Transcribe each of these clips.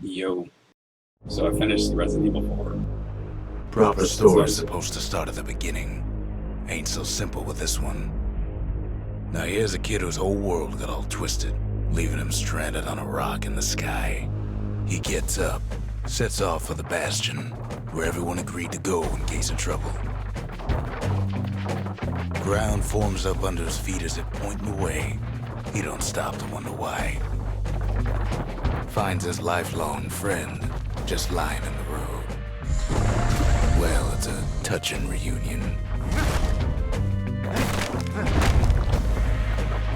Yo. So I finished Resident Evil 4. Proper story's supposed to start at the beginning. Ain't so simple with this one. Now here's a kid whose whole world got all twisted, leaving him stranded on a rock in the sky. He gets up, sets off for the Bastion, where everyone agreed to go in case of trouble. Ground forms up under his feet as it pointing away. He don't stop to wonder why. Finds his lifelong friend just lying in the road. Well, it's a touching reunion.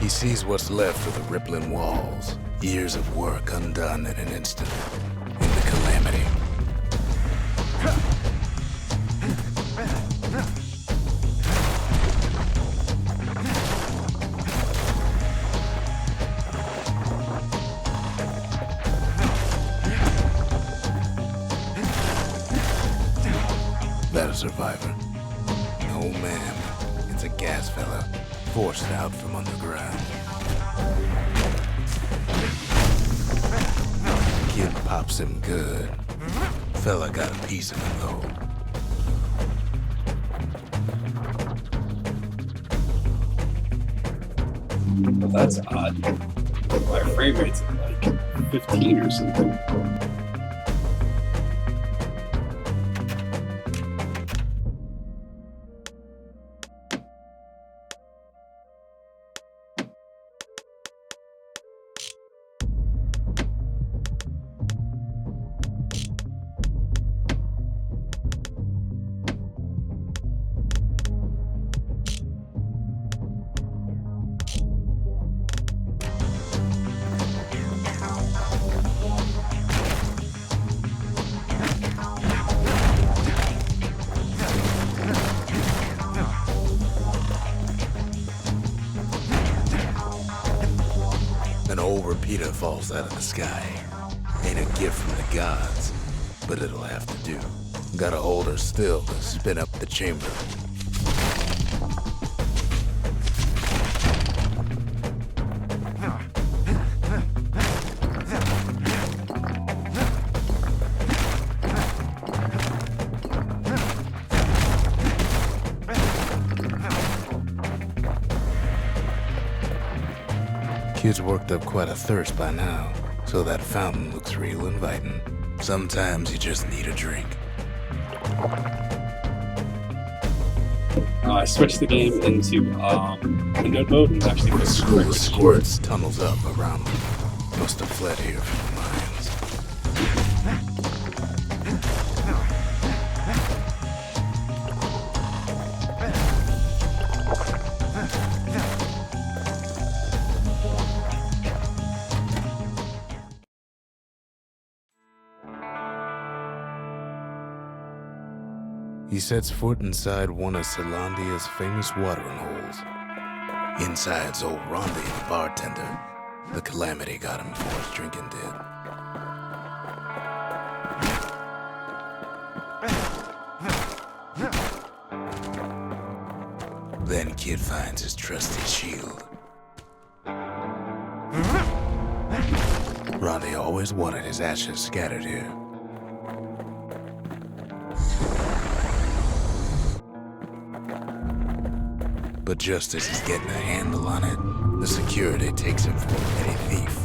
He sees what's left of the rippling walls, years of work undone in an instant, in the calamity. That a survivor? No, ma'am. It's a gas fella, forced out from underground. Kid pops him good. Fella got a piece of him, though. But that's odd. My frame rate's at like 15 or something. An old repeater falls out of the sky. Ain't a gift from the gods, but it'll have to do. Gotta hold her still to spin up the chamber. Kid's worked up quite a thirst by now, so that fountain looks real inviting. Sometimes you just need a drink. I switched the game into windowed mode and actually The school of squirts tunnels up around them. Must have fled here from the mines. He sets foot inside one of Celandia's famous watering holes. Inside's old Rondi, the bartender. The calamity got him before his drinking did. Then Kid finds his trusty shield. Rondi always wanted his ashes scattered here. But just as he's getting a handle on it, the security takes him for a petty thief.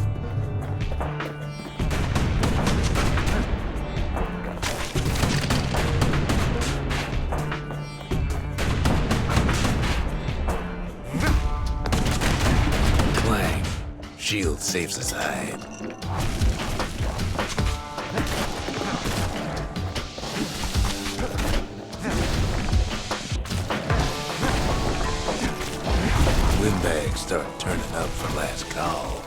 Clang. Shield saves his hide. Windbags start turning up for last call.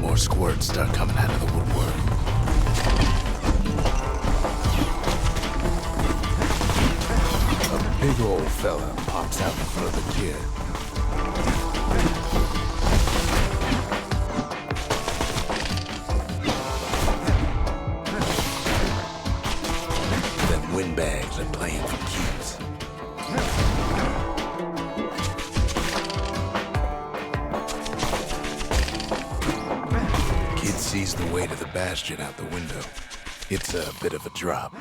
More squirts start coming out of the woodwork. A big old fella pops out in front of the kid. Then windbags are playing for keeps. Kid sees the way to the bastion out the window. It's a bit of a drop.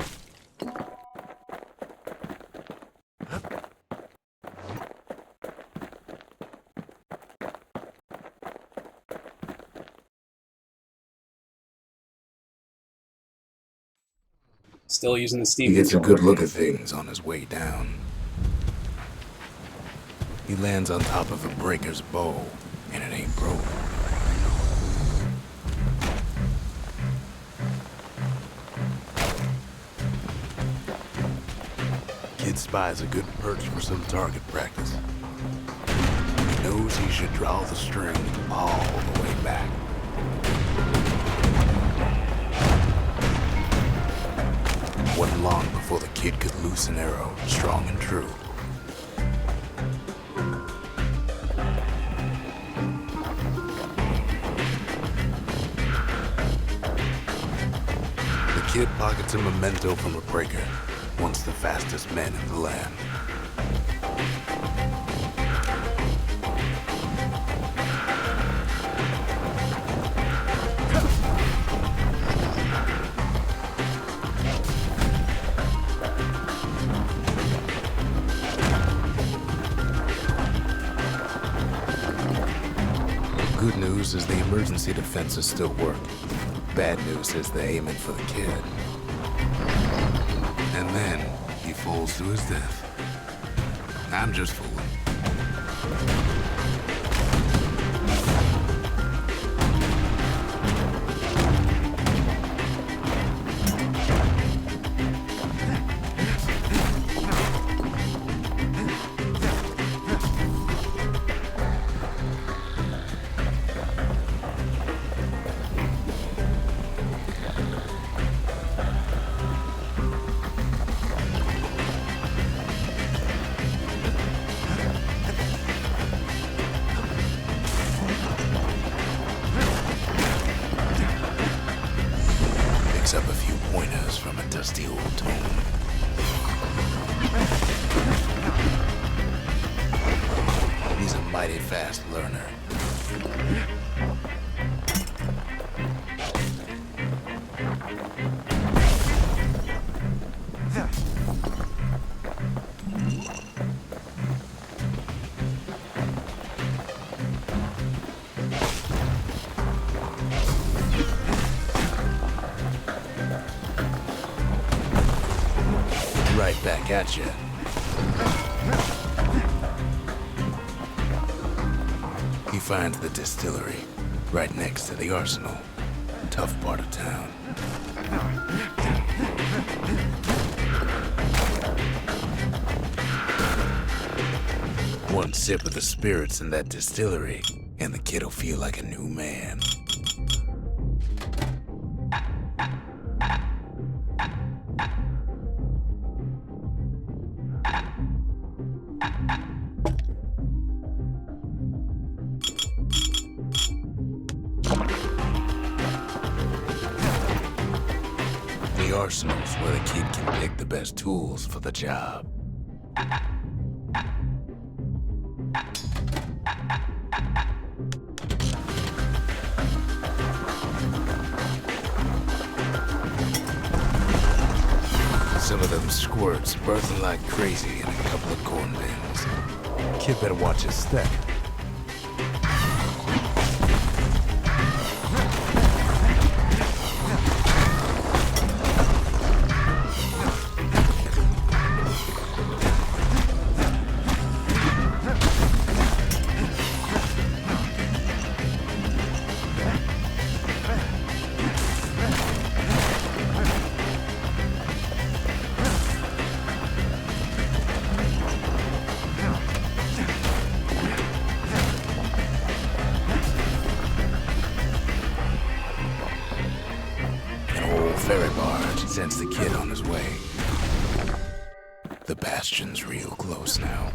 Still using the Steam He gets a controller. good look at things on his way down. He lands on top of a breaker's bow, and it ain't broke. Kid spies a good perch for some target practice. He knows he should draw the string all the way back. Wasn't long before the kid could loose an arrow, strong and true. The kid pockets a memento from a breaker, once the fastest man in the land. Good news is the emergency defenses still work. Bad news is they're aiming for the kid. And then he falls to his death. I'm just fooling. Picks up a few pointers from a dusty old tome. He's a mighty fast learner. Right back at you. He finds the distillery right next to the arsenal. Tough part of town. One sip of the spirits in that distillery, and the kid'll feel like a new man. The arsenal's where the kid can pick the best tools for the job. Some of them squirts birthing like crazy in a couple of corn bins. Kid better watch his step. a kid on his way. The Bastion's real close now.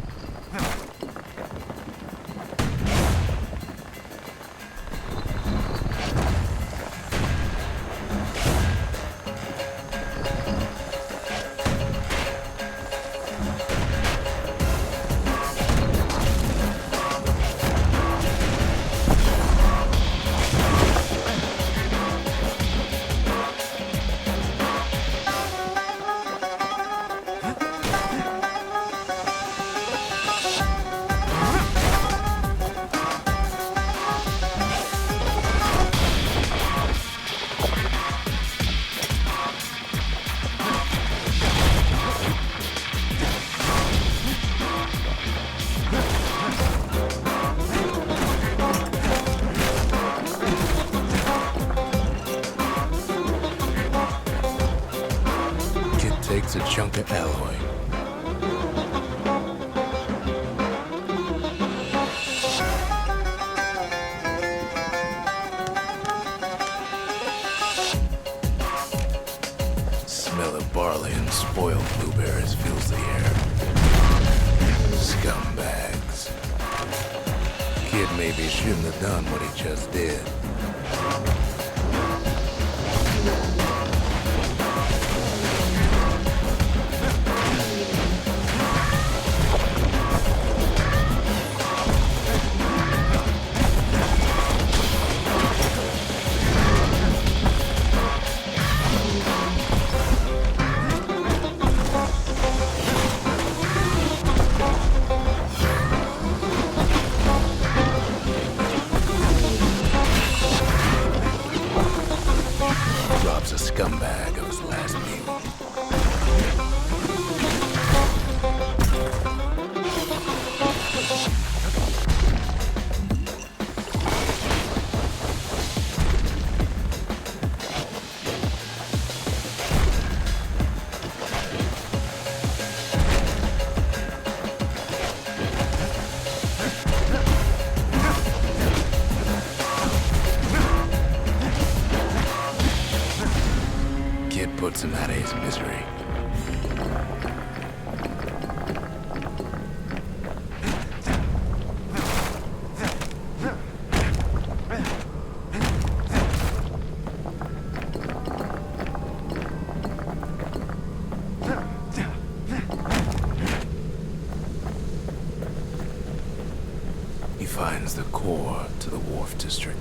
Takes a chunk of alloy. Smell of barley and spoiled blueberries fills the air. Scumbags. Kid maybe shouldn't have done what he just did. Robs a scumbag of his last meal. Kid puts him out of his misery. He finds the core to the Wharf District.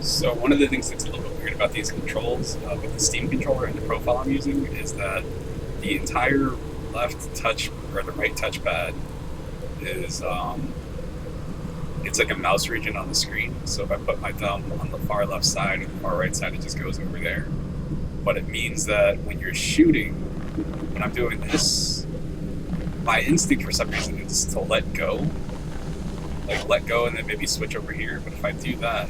So one of the things that's a little bit weird about these controls, with the Steam controller and the profile I'm using, is that the entire left touch or the right touchpad is it's like a mouse region on the screen. So if I put my thumb on the far left side or the far right side, it just goes over there. But it means that when you're shooting, when I'm doing this, my instinct for some reason is to let go. Like let go and then maybe switch over here. But if I do that,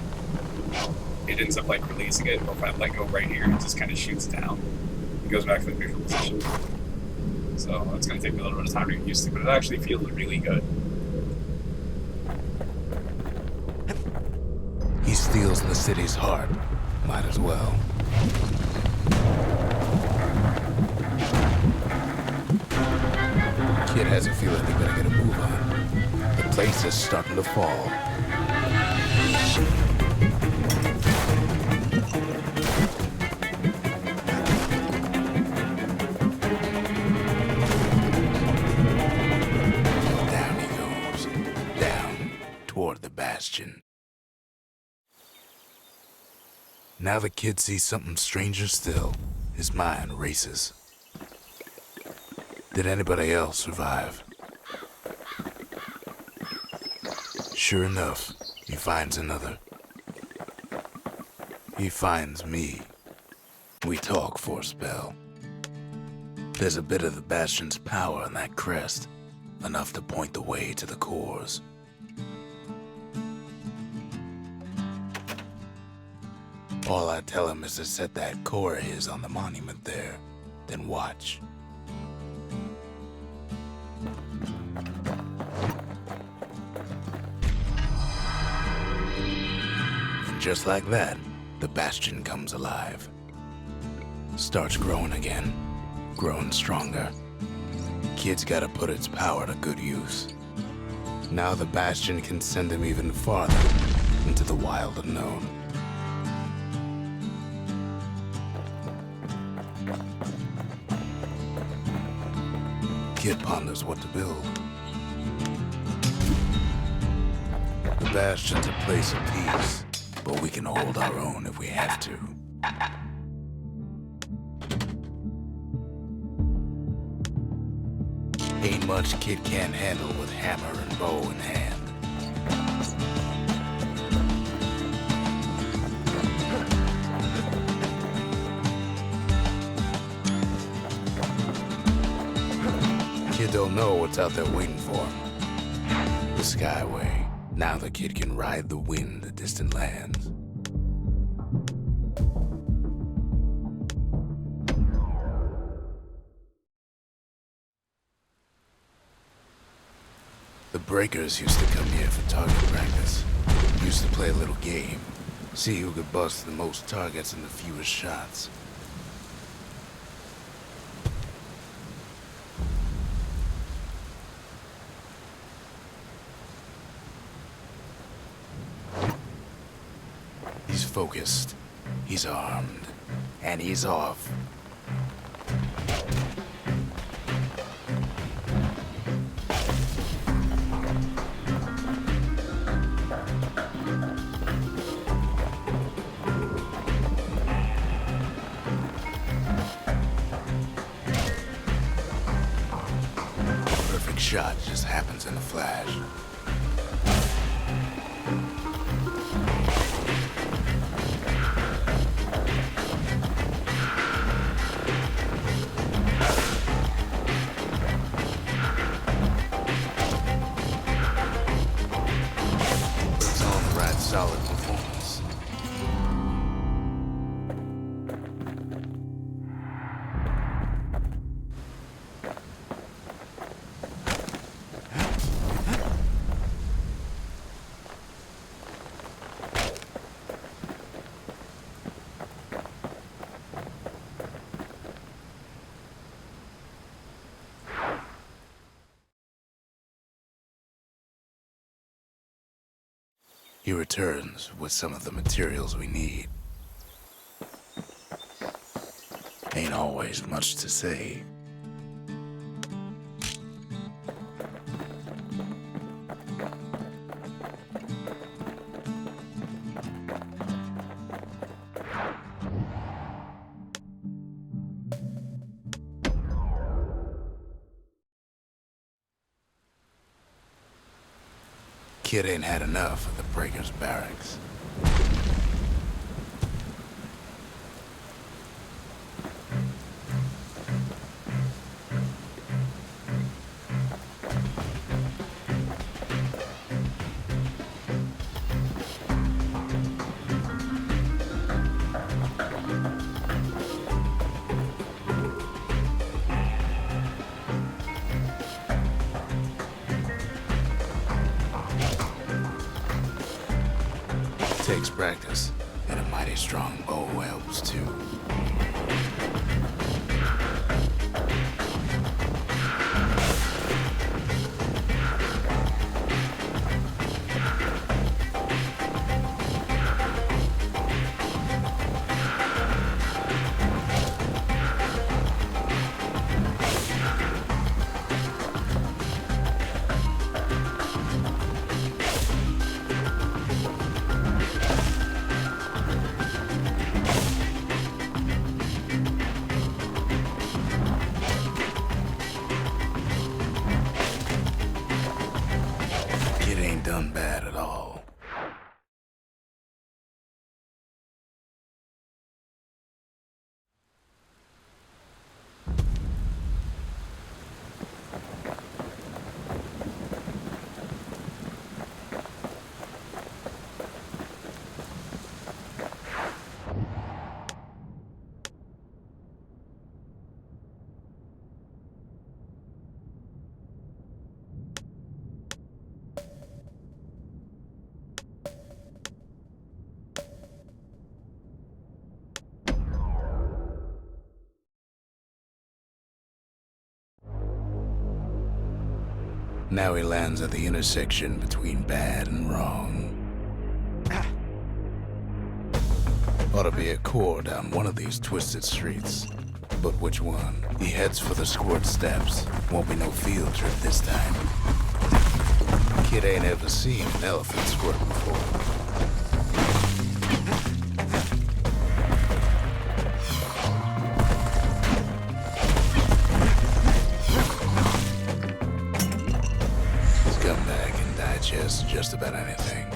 it ends up like releasing it. Or if I let go right here, it just kind of shoots down. It goes back to the neutral position. So it's going to take me a little bit of time to get used to, but it actually feels really good. He steals the city's heart. Might as well. Kid has a feeling they better get a move on. The place is starting to fall. Down he goes. Down toward the Bastion. Now the kid sees something stranger still. His mind races. Did anybody else survive? Sure enough, he finds another. He finds me. We talk for a spell. There's a bit of the Bastion's power in that crest, enough to point the way to the cores. All I tell him is to set that core of his on the monument there, then watch. And just like that, the Bastion comes alive. starts growing again, growing stronger. Kid's gotta put its power to good use. Now the Bastion can send him even farther into the wild unknown. Kid ponders what to build. The Bastion's a place of peace, but we can hold our own if we have to. Ain't much Kid can't handle with hammer and bow in hand. Kid don't know what's out there waiting for him. The Skyway. Now the kid can ride the wind to distant lands. The Breakers used to come here for target practice. Used to play a little game. See who could bust the most targets in the fewest shots. He's focused, he's armed, and he's off. Perfect shot just happens in a flash. Solid performance. He returns with some of the materials we need. Ain't always much to say. Kid ain't had enough of the Breakers' barracks. Takes practice, and a mighty strong bow helps too. Done bad at all. Now he lands at the intersection between bad and wrong. Ought to be a core down one of these twisted streets. But which one? He heads for the squirt steps. Won't be no field trip this time. Kid ain't ever seen an elephant squirt before. Scumbag can digest just about anything.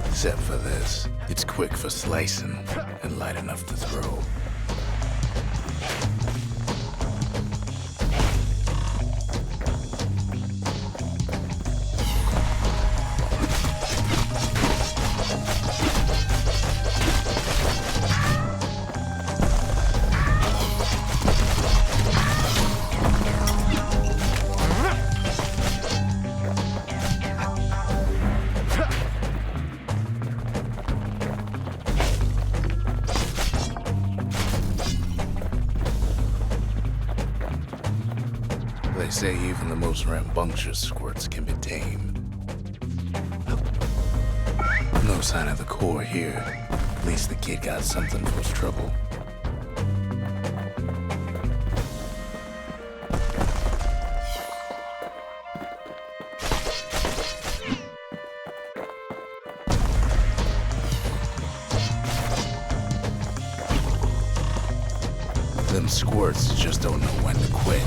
Except for this. It's quick for slicing and light enough to throw. They say even the most rambunctious squirts can be tamed. No sign of the core here. At least the kid got something for his trouble. Them squirts just don't know when to quit.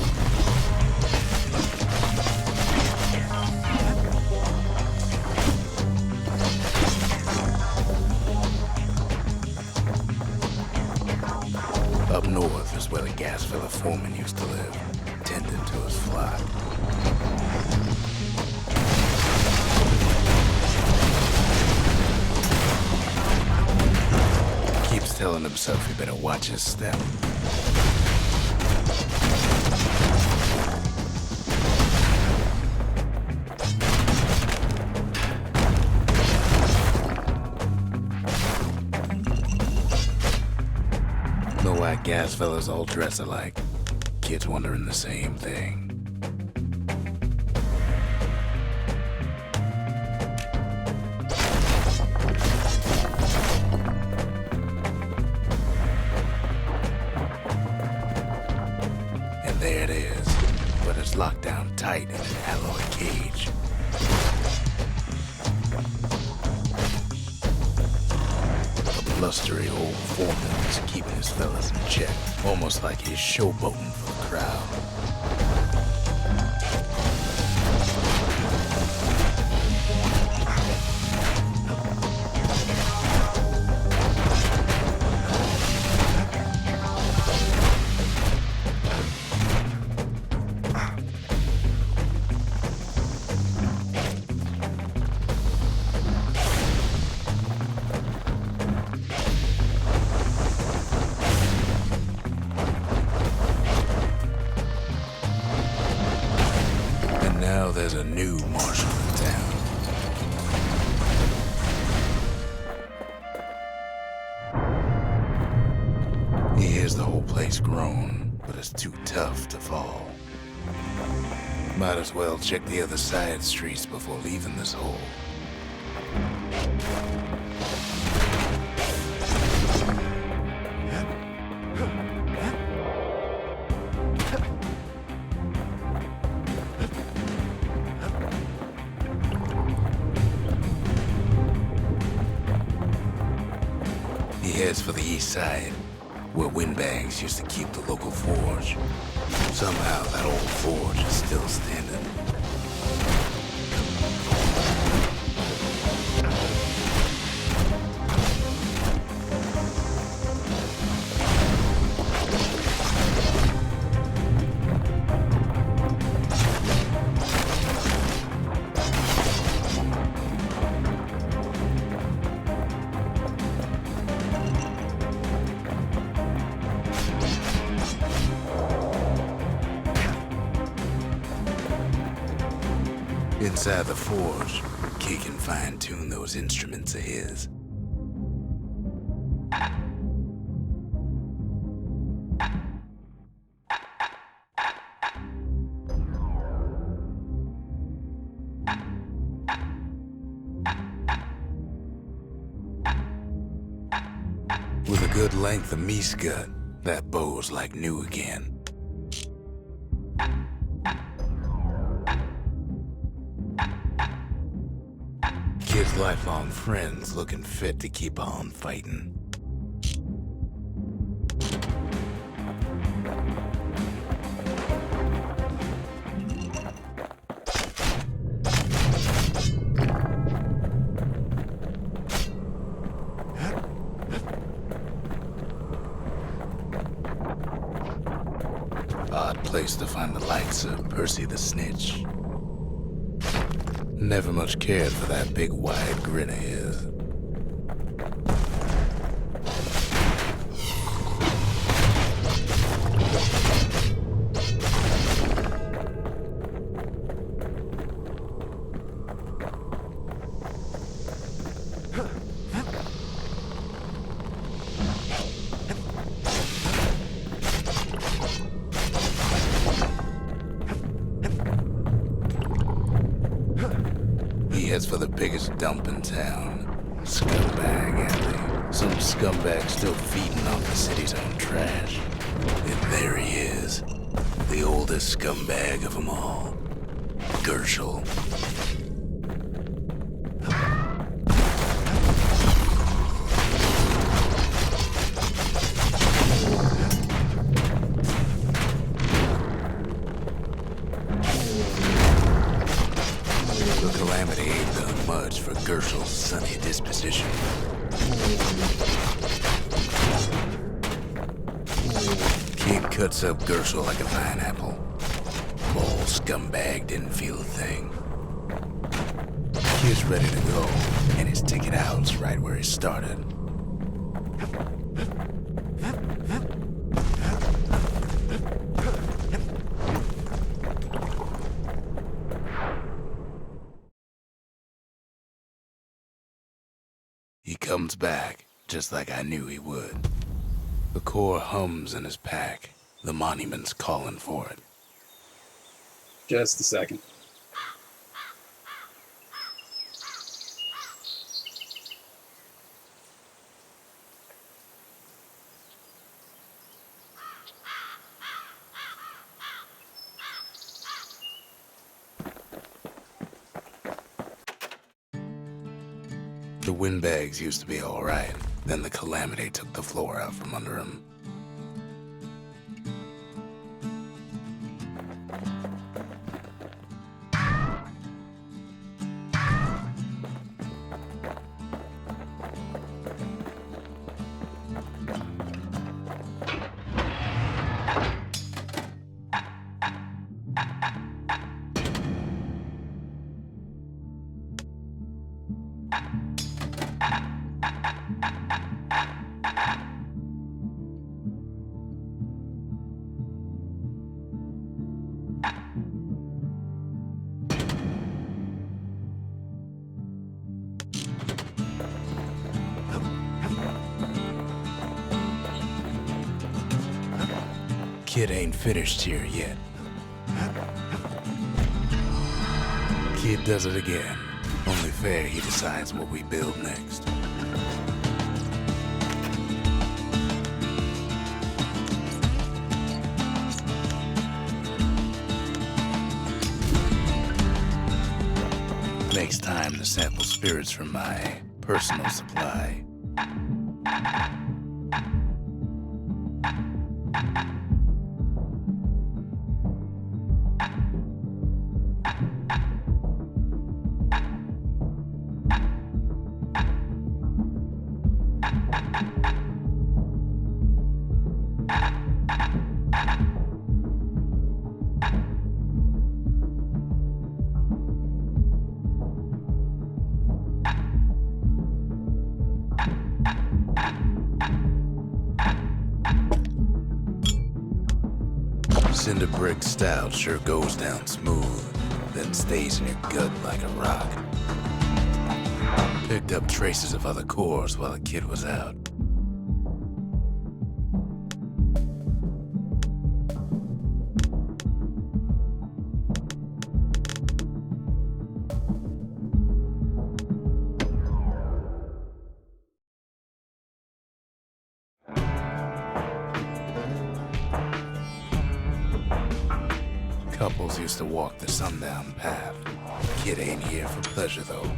Up north is where the gas fella foreman used to live, tending to his flock. Keeps telling himself he better watch his step. Know why gas fellas all dress alike? Kids wondering the same thing. And there it is, but it's locked down tight in an alloy cage. Blustery old foreman is keeping his fellas in check, almost like he's showboating for the crowd. Now there's a new marshal in town. He hears the whole place groan, but it's too tough to fall. Might as well check the other side streets before leaving this hole. He heads for the east side, where Windbags used to keep the local forge. Somehow that old forge is still standing. Inside the forge, Key can fine-tune those instruments of his. With a good length of meat gut, that bow's like new again. Kid's lifelong friends looking fit to keep on fighting. Odd place to find the likes of Percy the Snitch. Never much cared for that big wide grin of his. He heads for the biggest dump in town. Scumbag Alley. Some scumbag still feeding off the city's own trash. And there he is. The oldest scumbag of them all. Gershel. The Calamity ain't done much for Gershel's sunny disposition. Kid cuts up Gershel like a pineapple. Old scumbag didn't feel a thing. Kid's ready to go, and his ticket out's right where he started. He comes back, just like I knew he would. The core hums in his pack. The monument's calling for it. Just a second. The windbags used to be alright. Then the Calamity took the floor out from under him. Kid ain't finished here yet. Kid does it again. Only fair he decides what we build next. Makes time to sample spirits from my personal supply. Cinder brick stout sure goes down smooth, then stays in your gut like a rock. Picked up traces of other cores while the kid was out. Couples used to walk the sundown path. Kid ain't here for pleasure, though.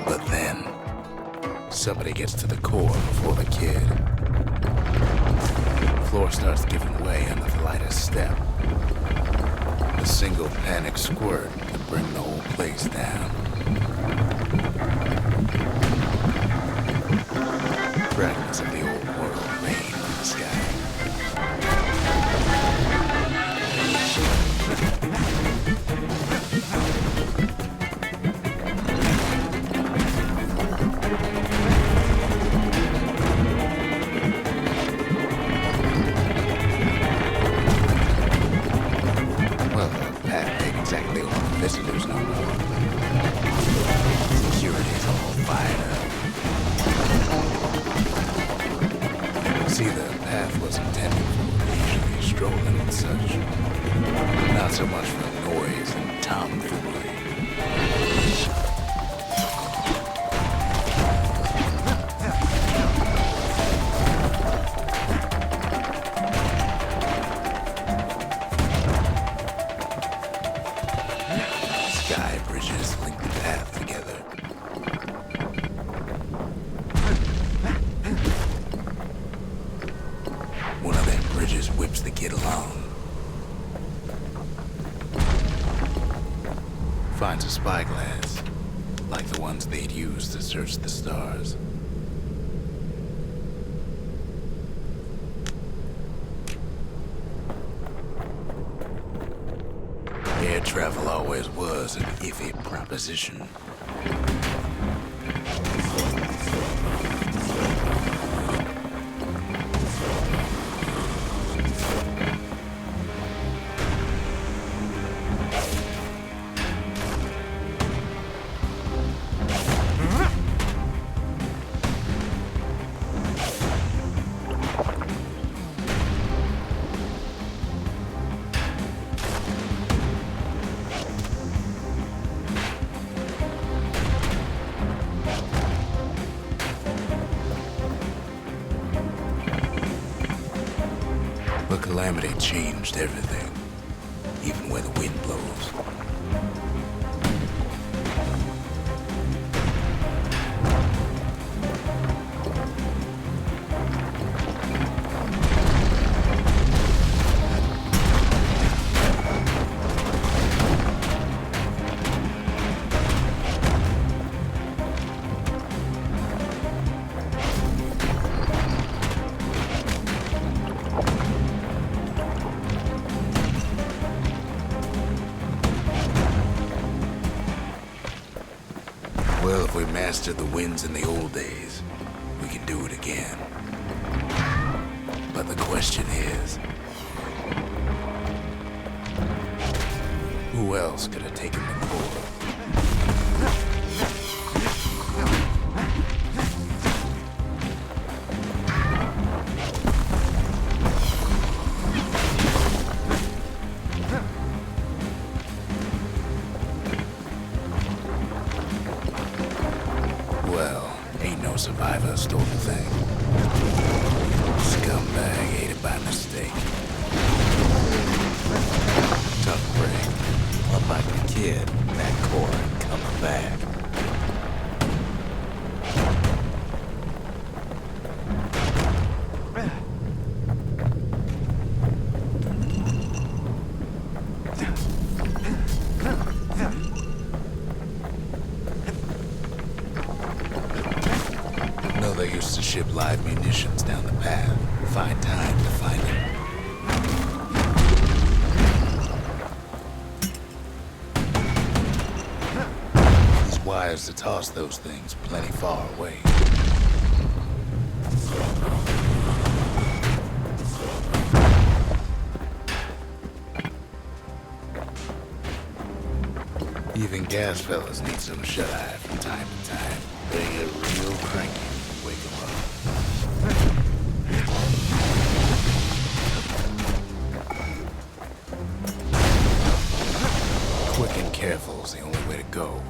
But then, somebody gets to the core before the kid. The floor starts giving way under the lightest step. A single panic squirt could bring the whole place down. Fragments of the old world rain from the sky. Well, the path ain't exactly open to visitors no more. Security's all fired up. See, the path was intended for leisurely strolling and such. Not so much for noise and tomfoolery. Sky bridges link the path together. One of them bridges whips the kid along. Finds a spyglass, like the ones they'd use to search the stars. Air travel always was an iffy proposition. But Calamity changed everything, even where the wind blows. Well, if we mastered the winds in the old days, we can do it again. But the question is, who else could have taken the core? Well, ain't no survivor stole the thing. Scumbag ate it by mistake. Tough break. Unlike the kid, that core ain't coming back. No, they used to ship live munitions down the path. Find time to find it. There's wires to toss those things plenty far away. Even gas fellas need some shut-eye from time to time. They get real cranky when you wake them up. careful is the only way to go.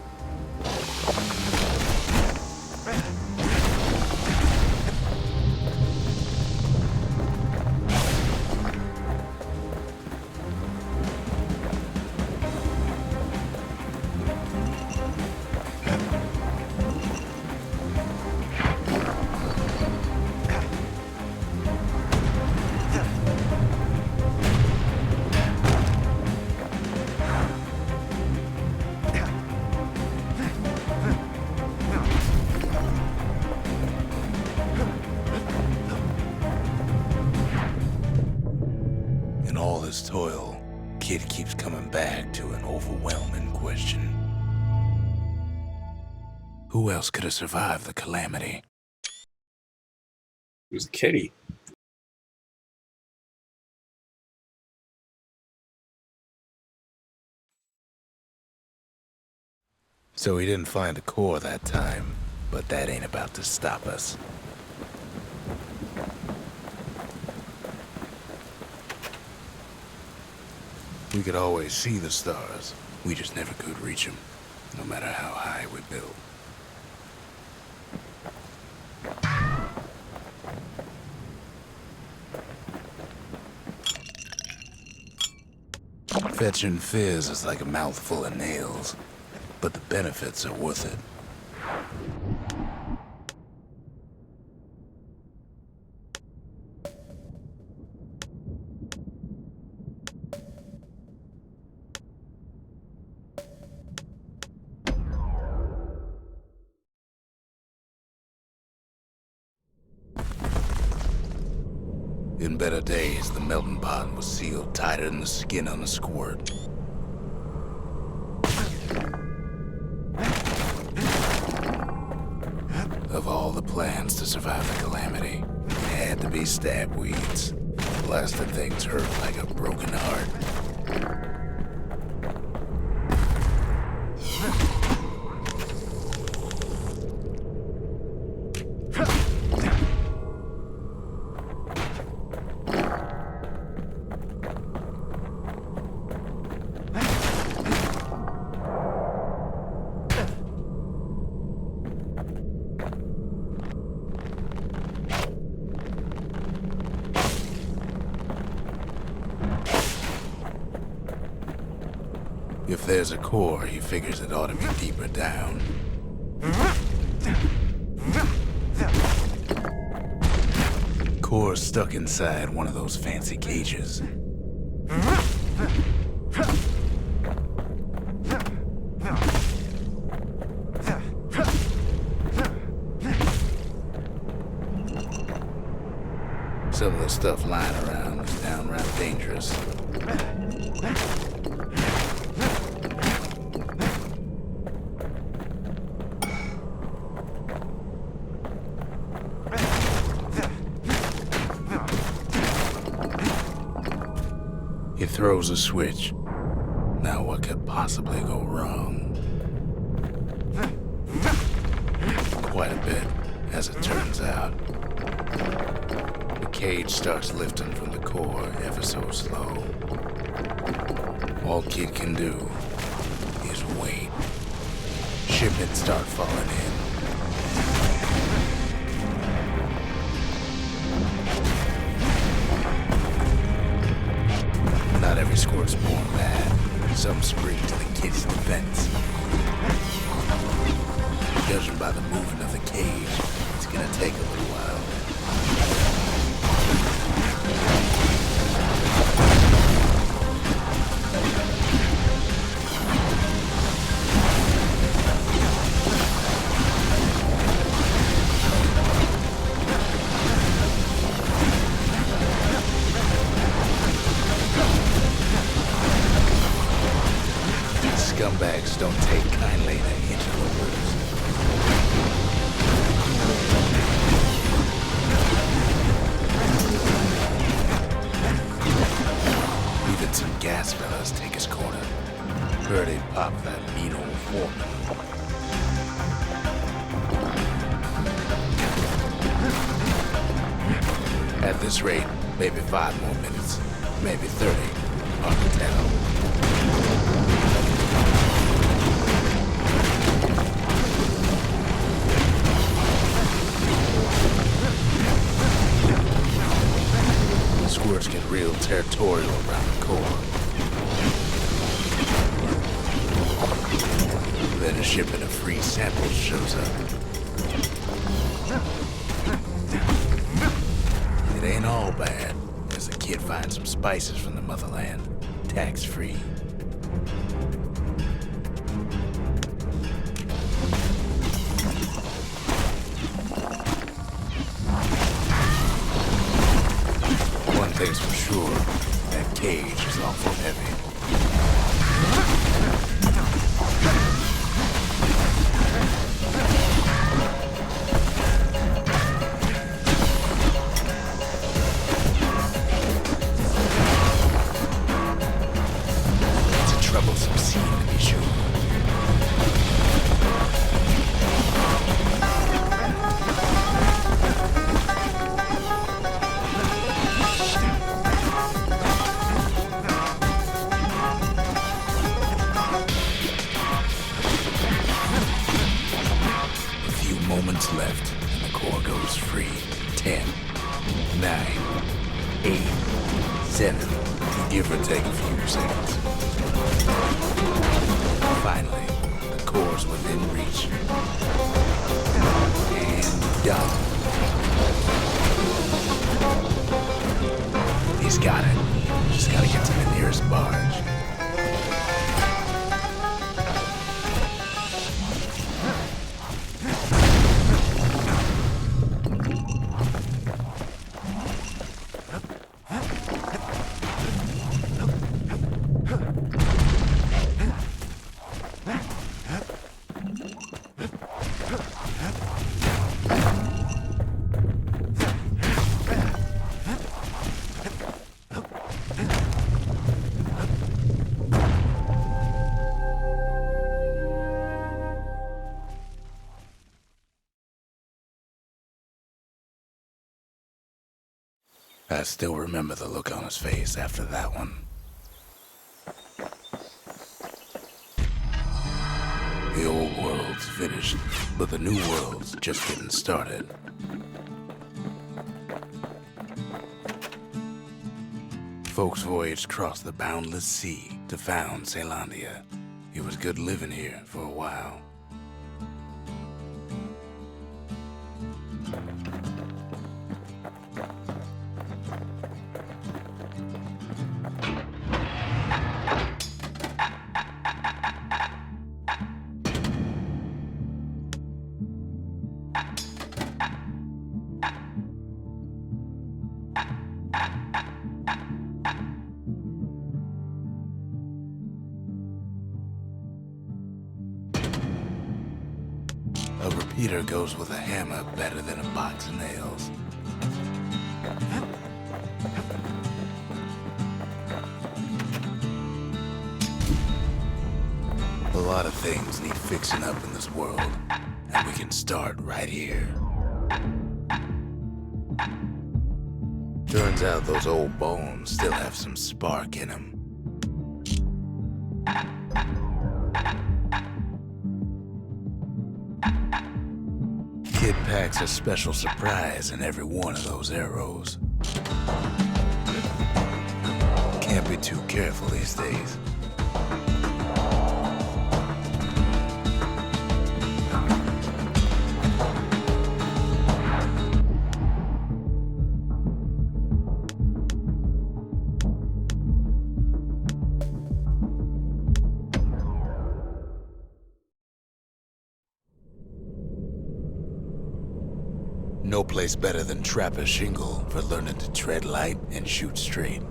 In all this toil, Kid keeps coming back to an overwhelming question. Who else could have survived the calamity? It was Kitty. So he didn't find a core that time, but that ain't about to stop us. We could always see the stars. We just never could reach them, no matter how high we built. Fetching fizz is like a mouthful of nails, but the benefits are worth it. In better days, the melting pot was sealed tighter than the skin on a squirt. Of all the plans to survive the calamity, it had to be stab weeds. Blasted things hurt like a broken heart. If there's a core, he figures it ought to be deeper down. Core's stuck inside one of those fancy cages. Some of the stuff lying around is downright dangerous. He throws a switch. Now what could possibly go wrong? Quite a bit, as it turns out. The cage starts lifting from the core ever so slow. All Kid can do is wait. Shipments start falling in. Not every squirt's born bad. Some spring to the kid's defense. Judging by the movement of the cage, it's gonna take a little while. Scumbags don't take kindly to interlopers. Even some gas fellas take his corner. Heard he popped that mean old foreman. At this rate, maybe 5 more minutes, maybe 30. Hard to tell. tours get real territorial around the core. Then a shipment of free samples shows up. It ain't all bad, as the kid finds some spices from the motherland, tax-free. One thing's for sure, that cage is awful heavy. It's a troublesome scene, to be sure. Moments left, and the core goes free. 10, 9, 8, 7, give or take a few seconds. Finally, the core's within reach. And done. He's got it. Just gotta get to the nearest barge. I still remember the look on his face after that one. The old world's finished, but the new world's just getting started. Folks voyaged across the boundless sea to found Caelondia. It was good living here for a while. A repeater goes with a hammer better than a box of nails. A lot of things need fixing up in this world, and we can start right here. Turns out those old bones still have some spark in them. Kid packs a special surprise in every one of those arrows. Can't be too careful these days. No place better than Trapper Shingle for learning to tread light and shoot straight.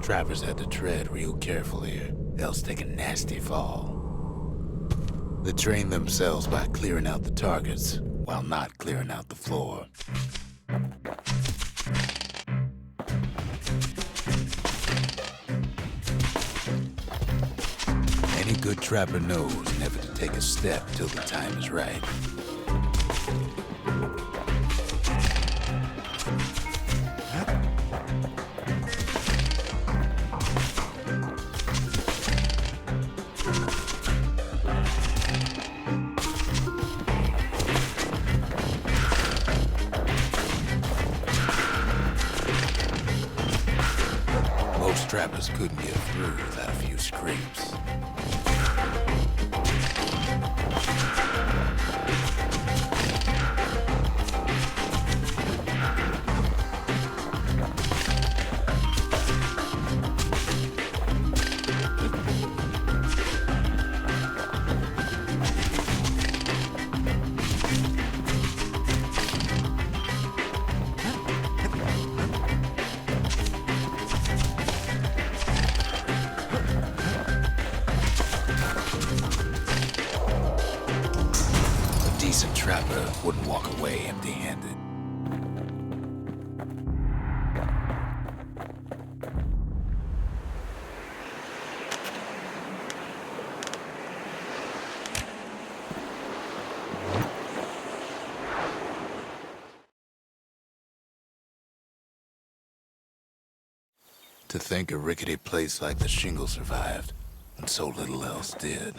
Trappers had to tread real careful here, else take a nasty fall. They train themselves by clearing out the targets, while not clearing out the floor. Any good trapper knows never to take a step till the time is right. Most trappers couldn't get through without a few scrapes. A decent trapper wouldn't walk away empty-handed. To think a rickety place like the Shingle survived, and so little else did.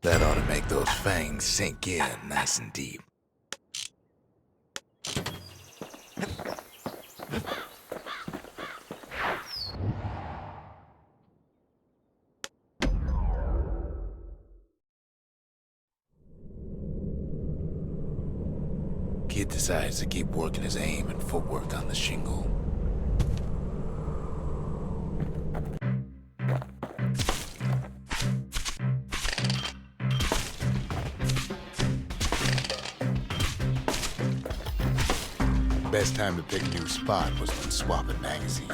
That ought to make those fangs sink in nice and deep. Kid decides to keep working his aim and footwork on the Shingle. Best time to pick a new spot was when swapping magazines.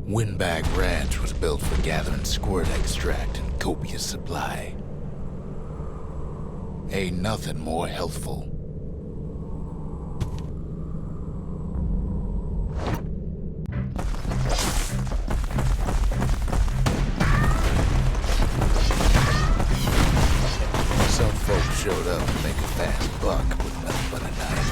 Windbag Ranch was built for gathering squirt extract in copious supply. Ain't nothing more healthful. Some folks showed up to make a fast buck with nothing but a knife.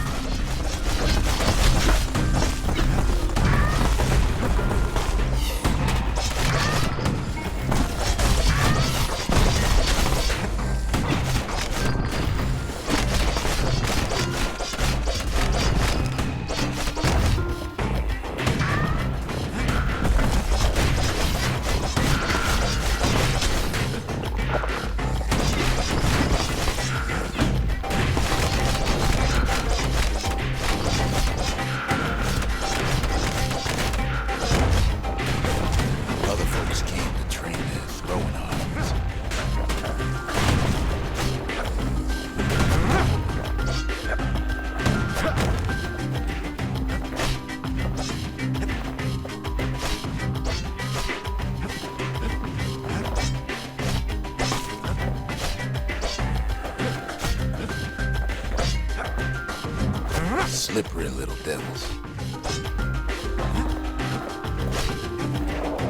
Slippery little devils.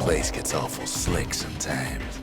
Place gets awful slick sometimes.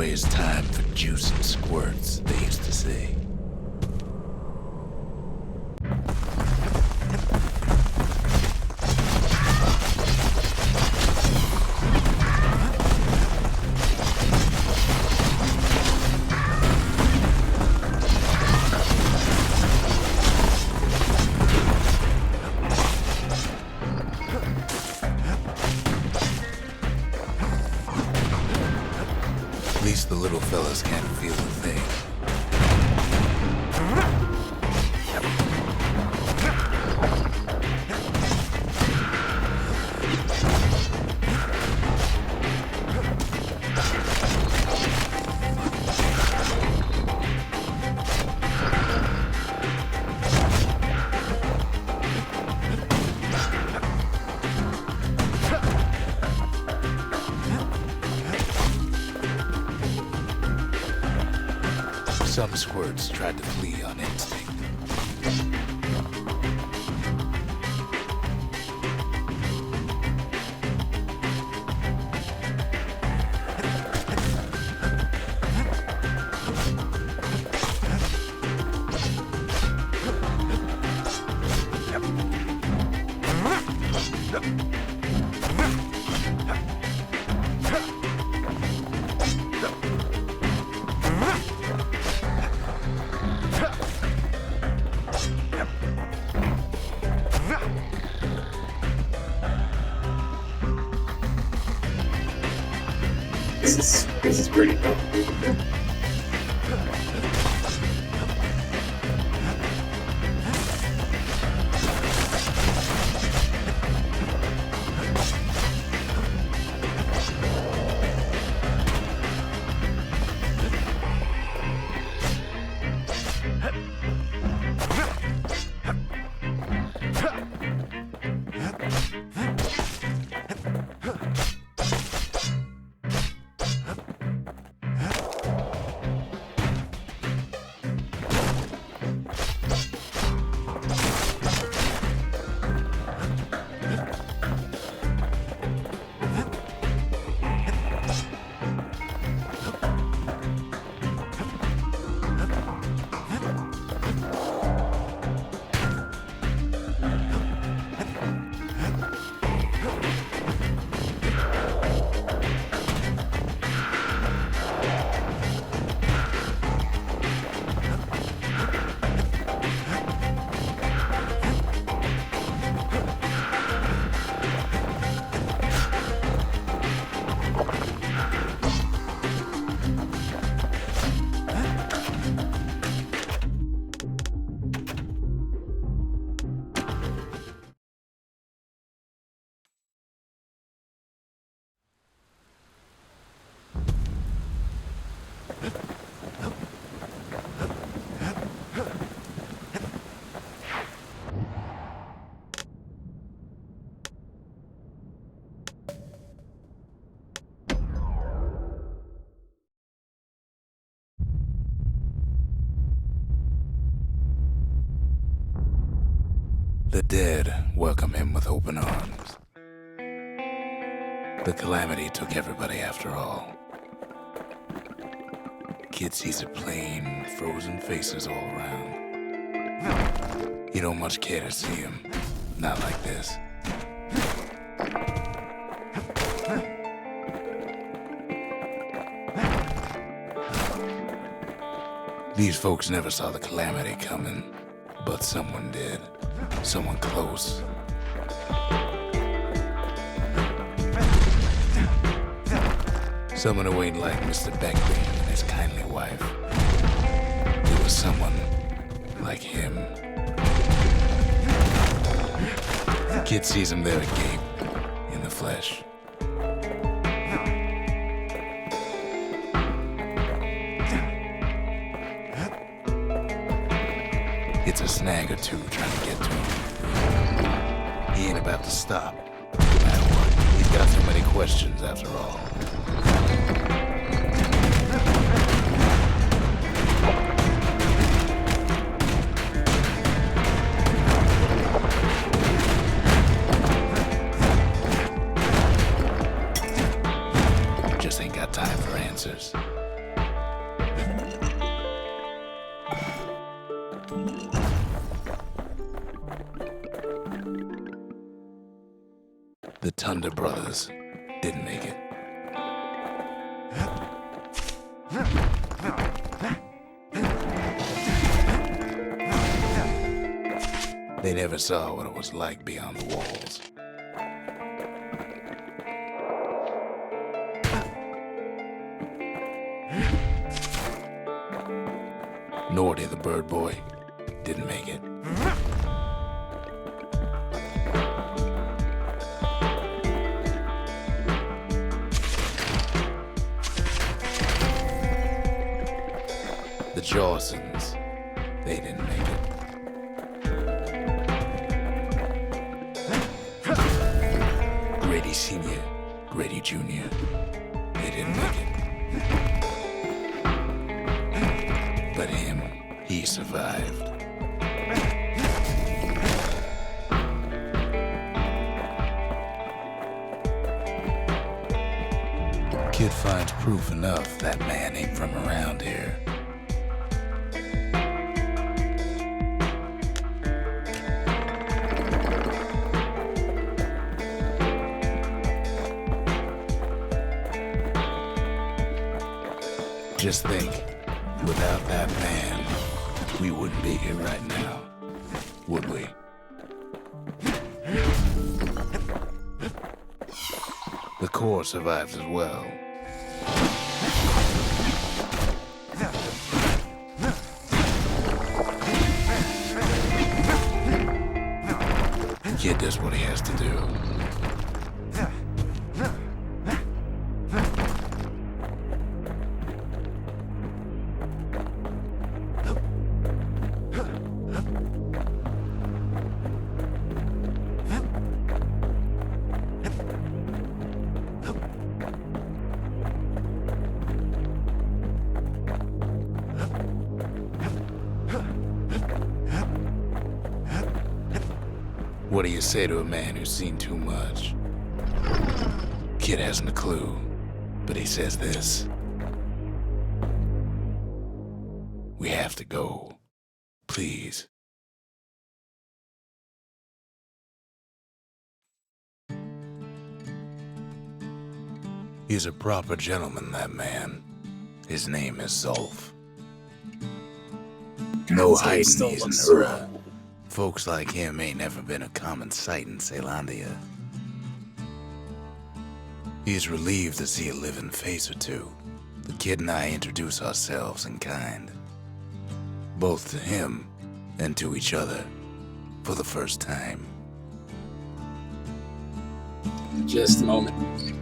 always time for juice and squirts, they used to say. At least the little fellas can't feel a thing. Some squirts tried to flee on instinct. This is pretty cool. The dead welcome him with open arms. The calamity took everybody after all. Kid sees a plain, frozen faces all around. You don't much care to see him. Not like this. These folks never saw the calamity coming, but someone did. Someone close. Someone who ain't like Mr. Beckley and his kindly wife. It was someone like him. The kid sees him there agape, in the flesh. It's a snag or two trying to get to him. He ain't about to stop. No matter what, he's got so many questions after all. Just ain't got time for answers. The Thunder Brothers didn't make it. They never saw what it was like beyond the walls. Nordy the Bird Boy didn't make it. The Jawsons, they didn't make it. Grady Sr., Grady Jr., they didn't make it. But him, he survived. Kid finds proof enough that man ain't from around here. Just think, without that man, we wouldn't be here right now, would we? The Corps survives as well. Kid does what he has to do. What do you say to a man who's seen too much? Kid hasn't a clue, but he says this. We have to go. Please. He's a proper gentleman, that man. His name is Zolf. No hiding he's an Ura. Folks like him ain't never been a common sight in Caelondia. He's relieved to see a living face or two. The kid and I introduce ourselves in kind. Both to him and to each other for the first time. Just a moment.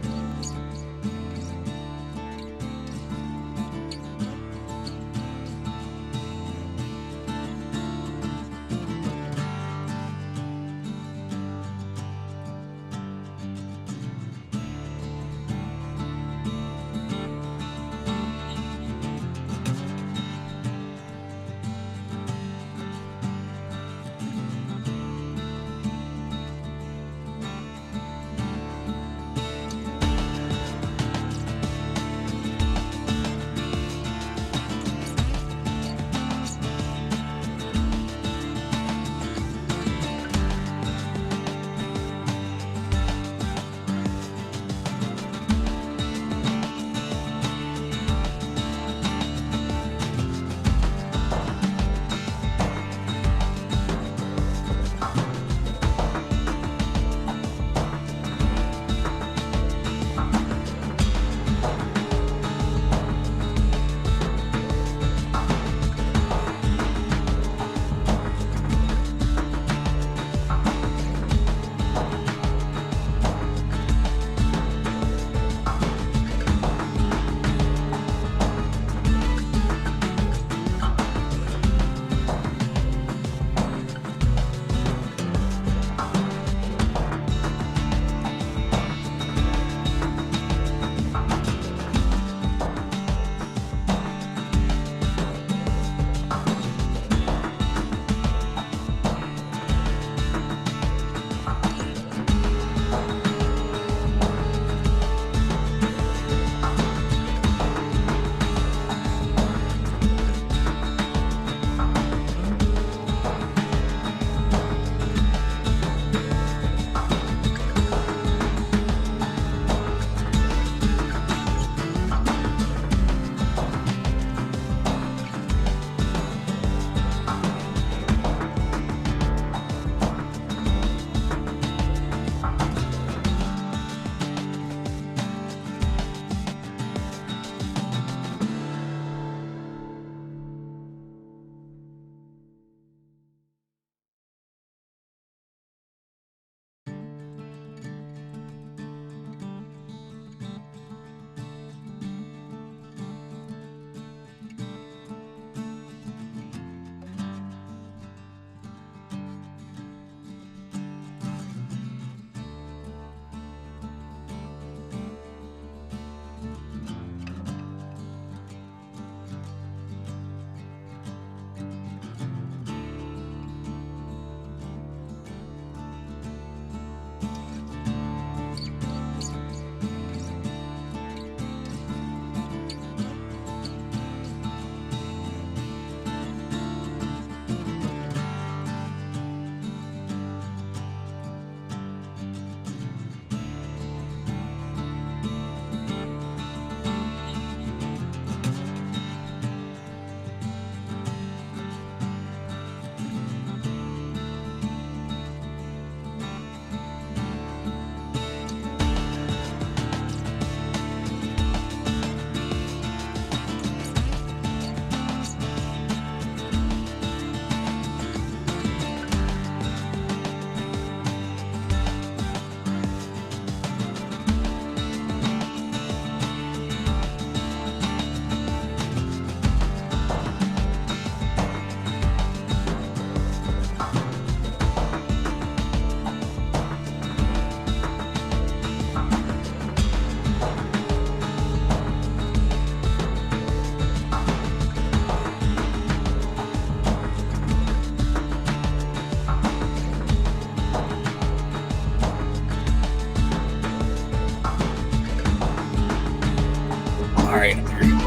Alright, I'm here.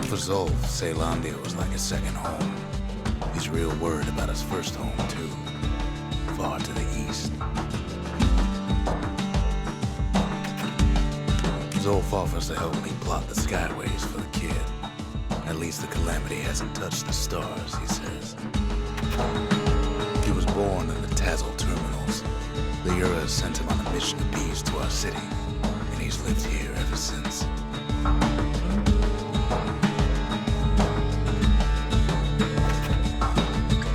For Zolf, Caelondia was like a second home. He's real worried about his first home, too. Far to the east. Zolf offers to help me plot the skyways for the kid. At least the calamity hasn't touched the stars, he says. He was born in the Tazal terminals. The Ura sent him on a mission of peace to our city, and he's lived here ever since.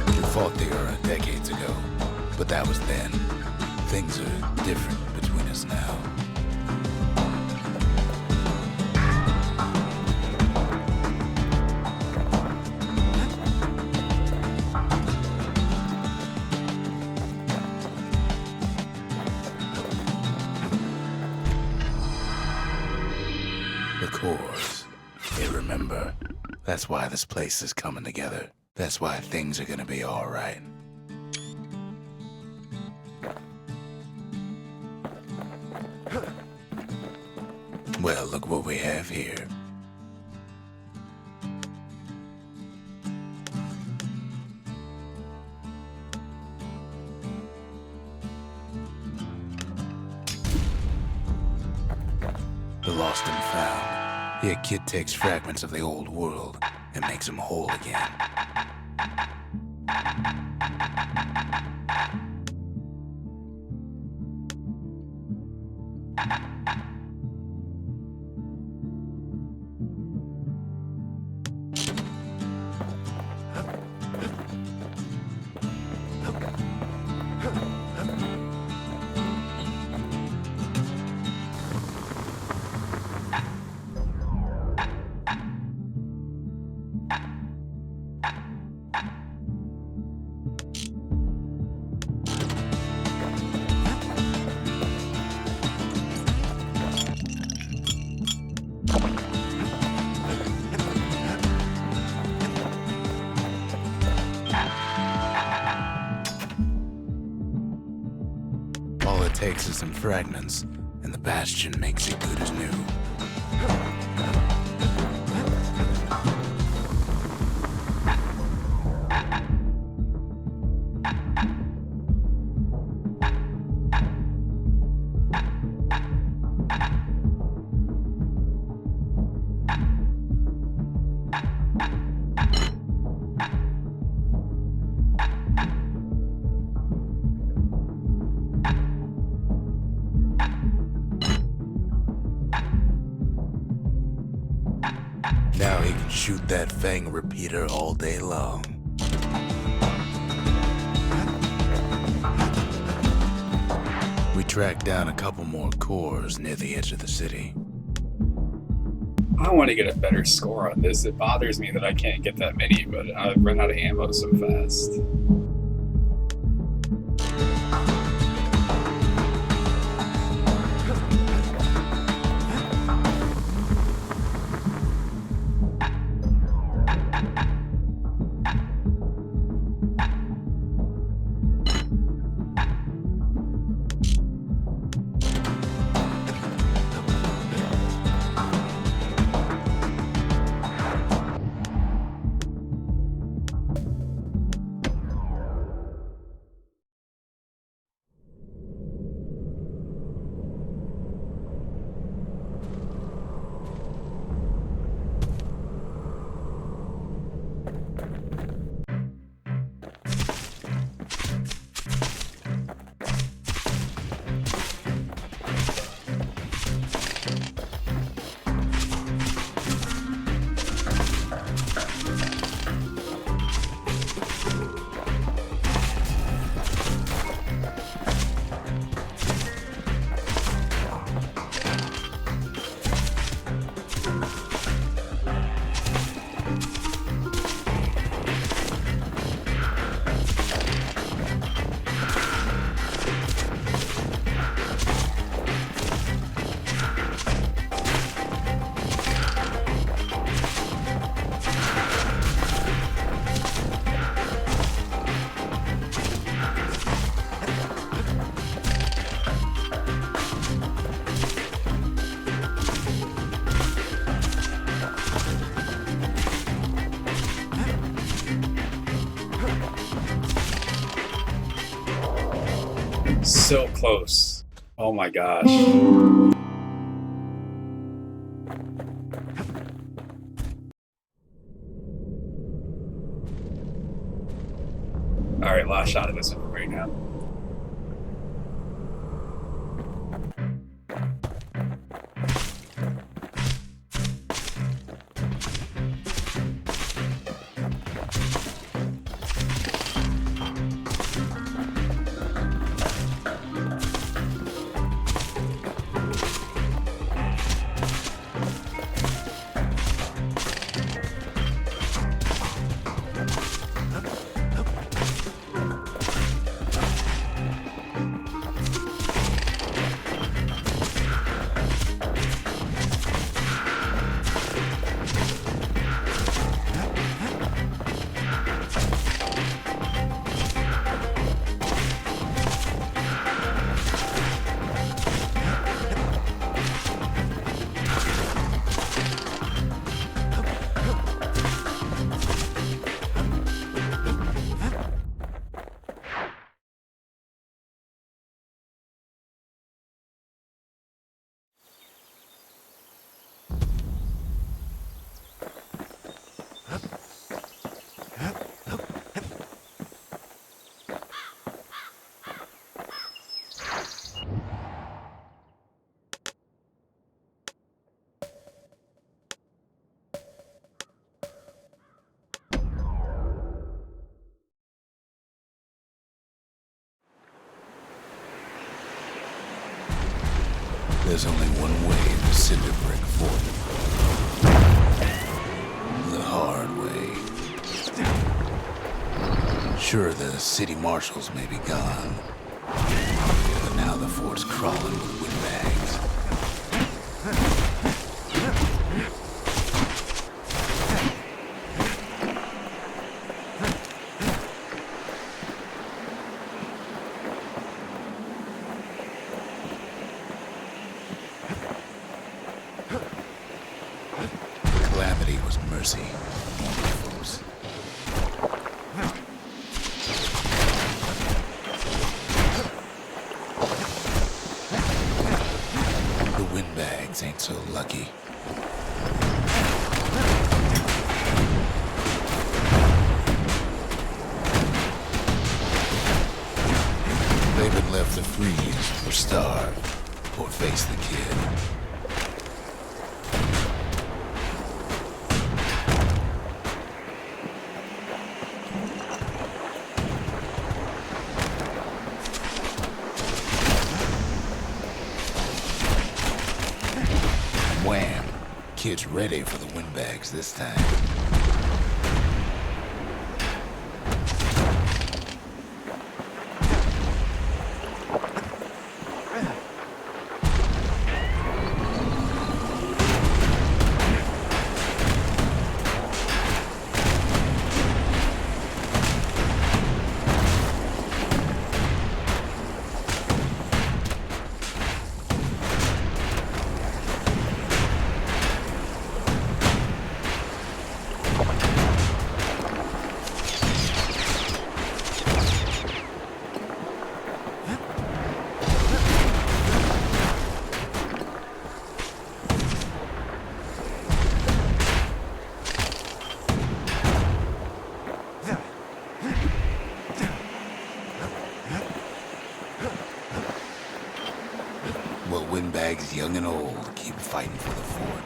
We fought the Ura decades ago, but that was then. Things are different between us now. The cores. They remember. That's why this place is coming together. That's why things are gonna be alright. Well, look what we have here. The lost and found. Here, Kid takes fragments of the old world and makes them whole again. All it takes is some fragments, and the Bastion makes it good as new. Now he can shoot that Fang repeater all day long. We tracked down a couple more cores near the edge of the city. I want to get a better score on this. It bothers me that I can't get that many, but I've run out of ammo so fast. so close. Oh my gosh. Alright, last shot of this one right now. There's only one way to Cinderbrick Fort. The hard way. Sure, the city marshals may be gone, but now the fort's crawling with windbags. Calamity was mercy on the folks. The windbags ain't so lucky. They've been left to freeze or starve or face the kid. Wham! Kid's ready for the windbags this time. Well, windbags young and old keep fighting for the fort.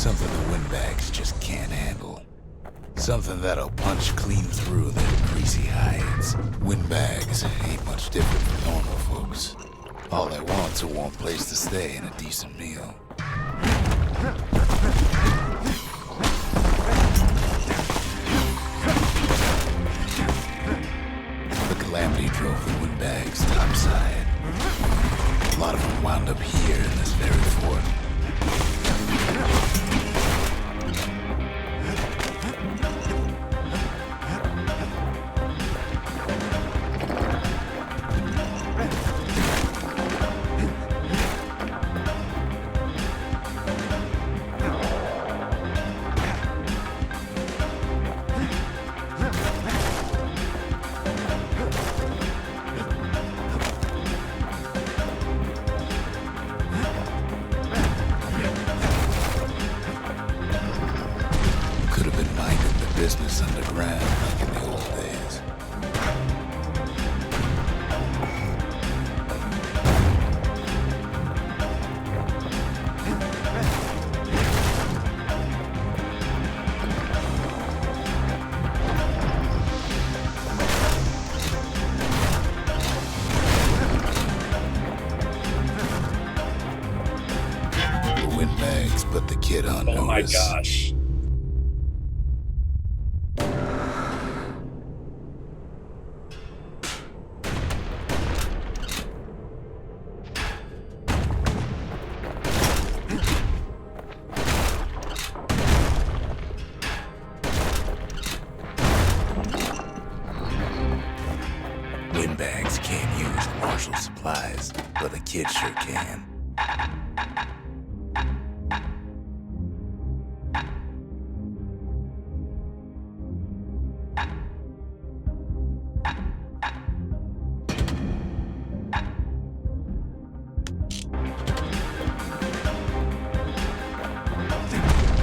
Something the windbags just can't handle. Something that'll punch clean through their greasy hides. Windbags ain't much different from normal folks. All they want's a warm place to stay and a decent meal. The Calamity drove the windbags topside. A lot of them wound up here in this very fort. Business underground like in the old days. The windbags put the kid on notice. Oh my gosh. Windbags can't use Marshall supplies, but the kid sure can.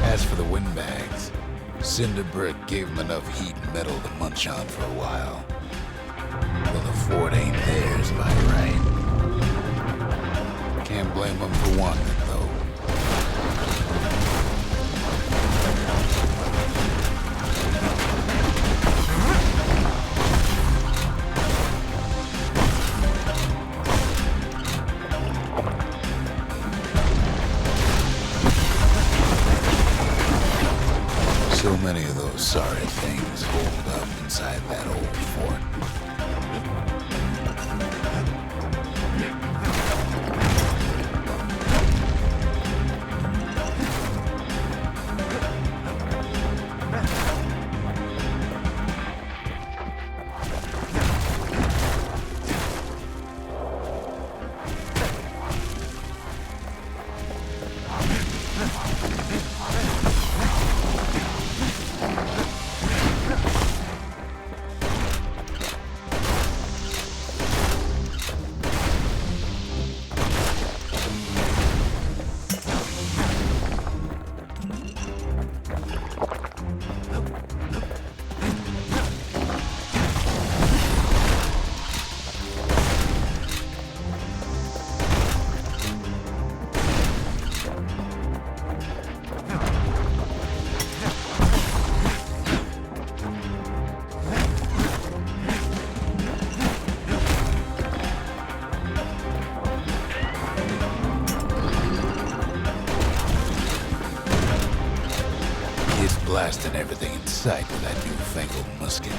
As for the windbags, Cinder Brick gave them enough heat and metal to munch on for a while. Well, the fort ain't theirs by right. Can't blame them for wanting it, though. So many of those sorry things holed up inside that old fort. Blasting everything in sight with that newfangled musket.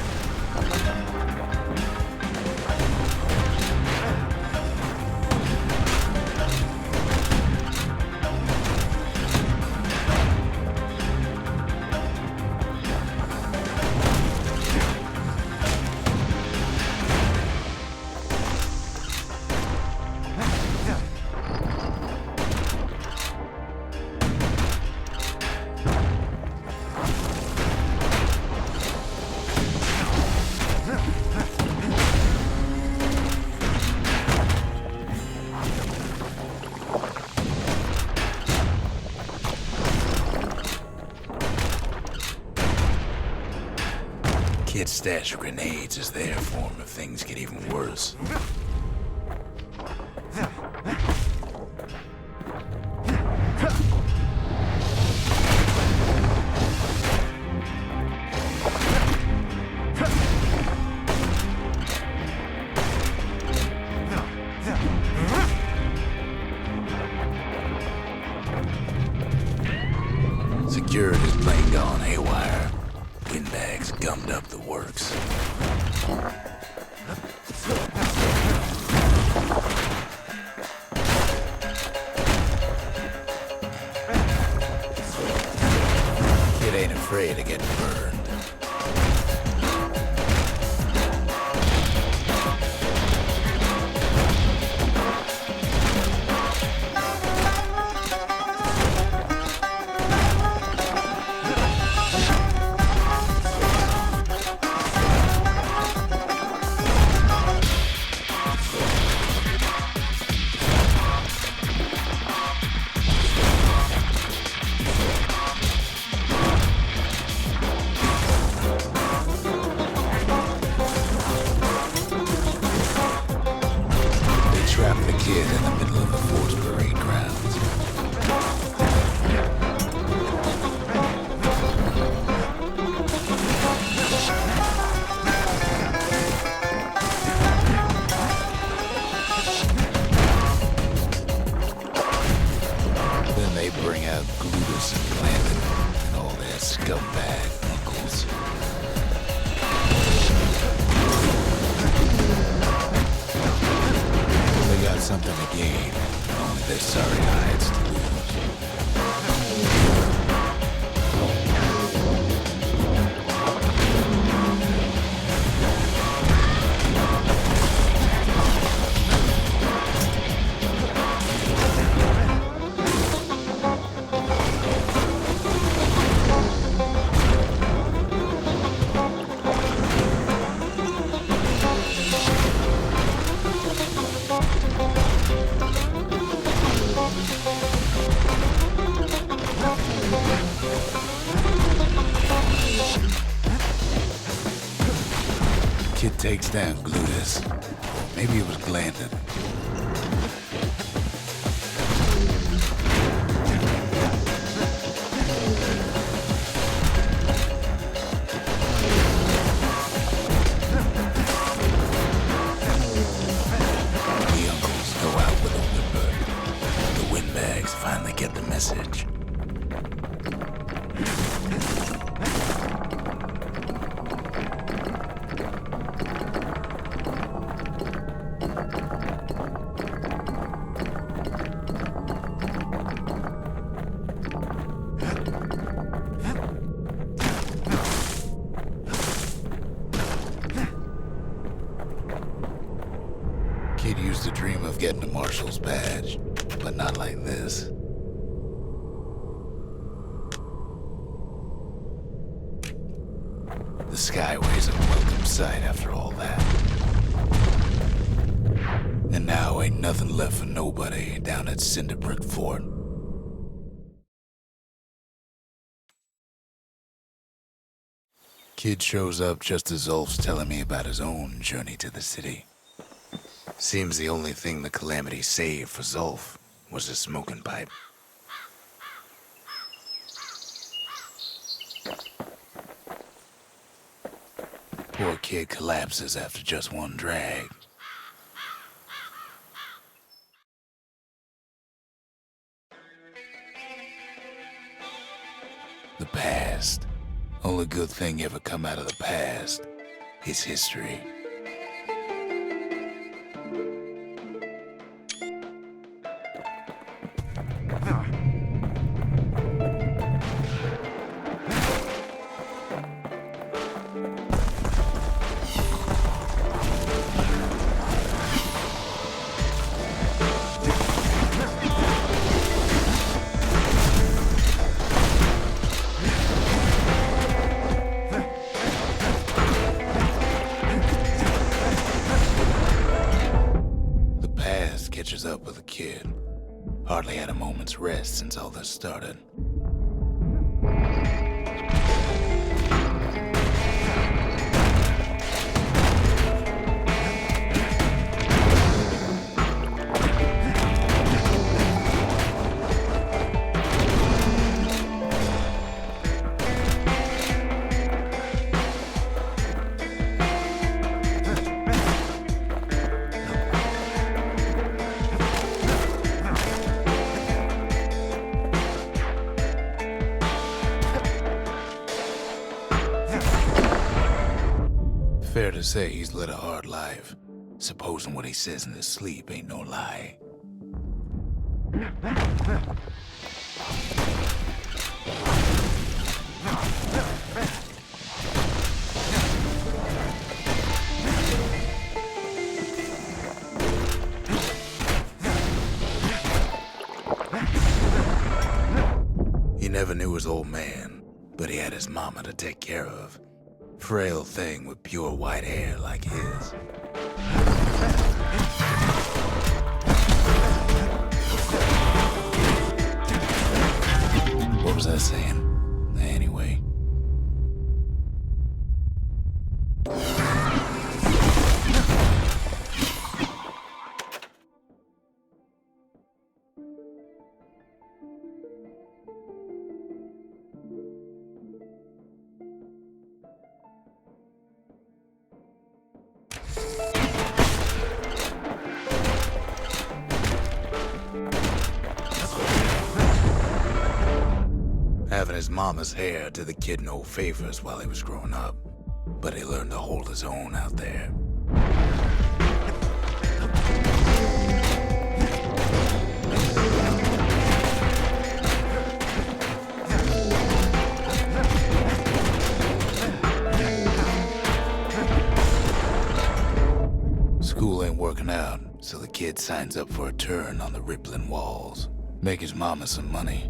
Kid's stash of grenades is there for him if things get even worse. afraid of getting burned. Trap the kid in the middle of the force parade grounds. Then they bring out Glutus and Landon and all their scumbag uncles. They got something to gain, only their sorry hides to lose. Kid takes down Glutus. Maybe it was Glandon. The uncles go out with a whimper. The windbags finally get the message. Kid used to dream of getting a marshal's badge, but not like this. The Skyway's a welcome sight after all that. And now ain't nothing left for nobody down at Cinderbrick Fort. Kid shows up just as Zulf's telling me about his own journey to the city. Seems the only thing the Calamity saved for Zulf was a smoking pipe. Poor kid collapses after just one drag. The past. Only good thing ever come out of the past is history. Catches up with the kid. Hardly had a moment's rest since all this started. Fair to say he's led a hard life, supposing what he says in his sleep ain't no lie. never knew his old man, but he had his mama to take care of. Frail thing with pure white hair like his. What was I saying? Anyway. Having his mama's hair did the kid no favors while he was growing up, but he learned to hold his own out there. School ain't working out, so the kid signs up for a turn on the rippling walls. Make his mama some money.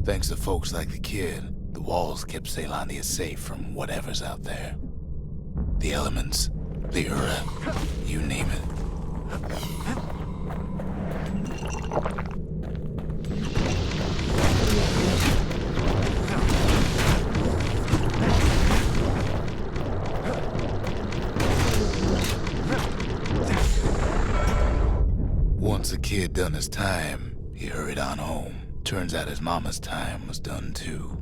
Thanks to folks like the kid, the walls kept Caelondia safe from whatever's out there. The elements, the Ura, you name it. Once the kid done his time, he hurried on home. Turns out his mama's time was done too.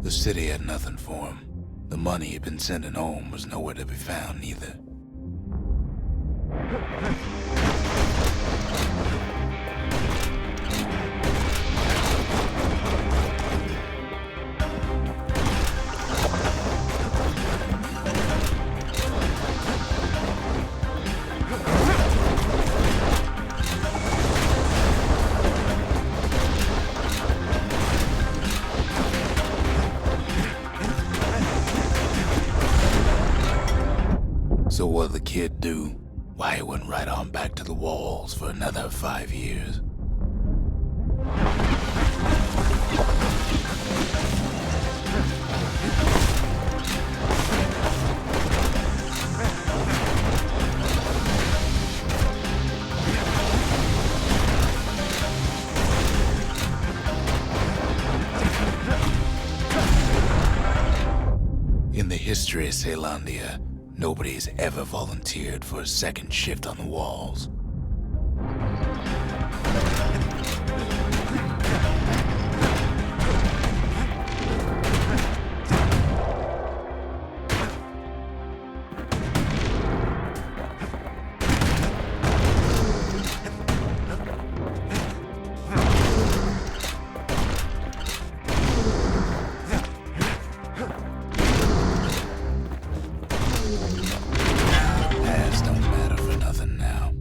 The city had nothing for him. The money he'd been sending home was nowhere to be found either. So what'd the kid do? Why, he went right on back to the walls for another 5 years. In the history of Caelondia, nobody's ever volunteered for a second shift on the walls. Past don't matter for nothing now.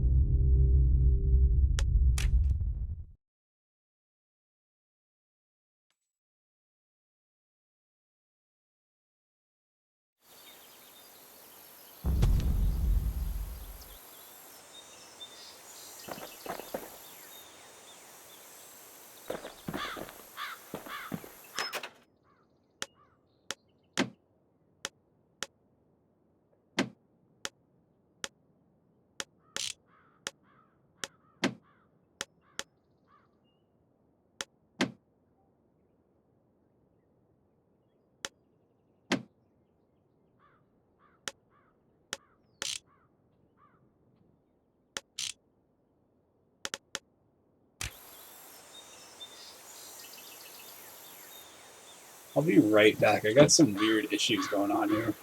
I'll be right back. I got some weird issues going on here.